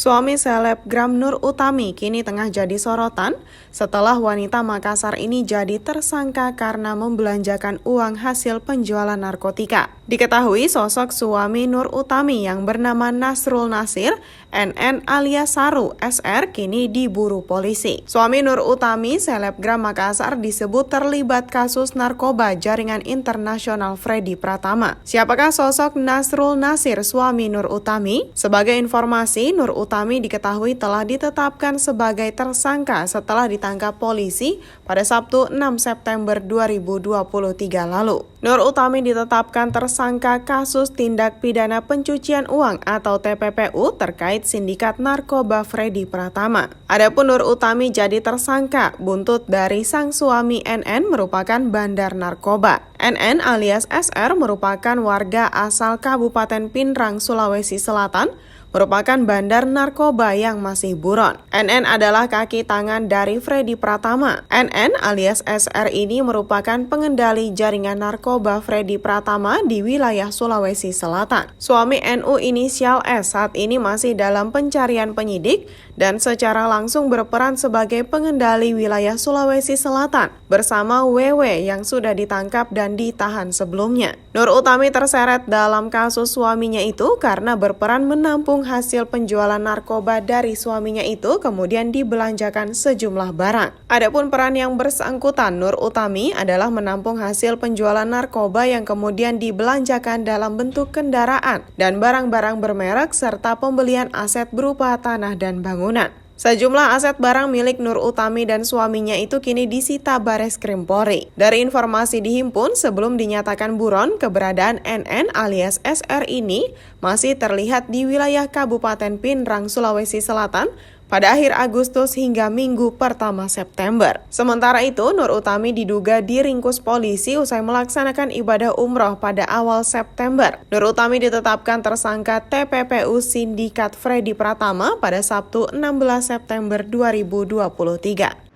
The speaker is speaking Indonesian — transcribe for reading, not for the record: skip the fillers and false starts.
Suami selebgram Nur Utami kini tengah jadi sorotan setelah wanita Makassar ini jadi tersangka karena membelanjakan uang hasil penjualan narkotika. Diketahui sosok suami Nur Utami yang bernama Nasrul Nasir, NN alias Saru, SR kini diburu polisi. Suami Nur Utami, selebgram Makassar, disebut terlibat kasus narkoba jaringan internasional Freddy Pratama. Siapakah sosok Nasrul Nasir, suami Nur Utami? Sebagai informasi, Nur Utami diketahui telah ditetapkan sebagai tersangka setelah ditangkap polisi pada Sabtu 6 September 2023 lalu. Nur Utami ditetapkan tersangka kasus tindak pidana pencucian uang atau TPPU terkait sindikat narkoba Freddy Pratama. Adapun Nur Utami jadi tersangka buntut dari sang suami NN merupakan bandar narkoba. NN alias SR merupakan warga asal Kabupaten Pinrang, Sulawesi Selatan, merupakan bandar narkoba yang masih buron. NN adalah kaki tangan dari Freddy Pratama. NN alias SR ini merupakan pengendali jaringan narkoba Freddy Pratama di wilayah Sulawesi Selatan. Suami NU inisial S saat ini masih dalam pencarian penyidik dan secara langsung berperan sebagai pengendali wilayah Sulawesi Selatan bersama WW yang sudah ditangkap dan ditahan sebelumnya. Nur Utami terseret dalam kasus suaminya itu karena berperan menampung hasil penjualan narkoba dari suaminya itu kemudian dibelanjakan sejumlah barang. Adapun peran yang bersangkutan Nur Utami adalah menampung hasil penjualan narkoba yang kemudian dibelanjakan dalam bentuk kendaraan dan barang-barang bermerek serta pembelian aset berupa tanah dan bangunan. Sejumlah aset barang milik Nur Utami dan suaminya itu kini disita Bareskrim Polri. Dari informasi dihimpun, sebelum dinyatakan buron, keberadaan NN alias SR ini masih terlihat di wilayah Kabupaten Pinrang, Sulawesi Selatan pada akhir Agustus hingga Minggu pertama September. Sementara itu, Nur Utami diduga diringkus polisi usai melaksanakan ibadah umroh pada awal September. Nur Utami ditetapkan tersangka TPPU Sindikat Freddy Pratama pada Sabtu 16 September 2023.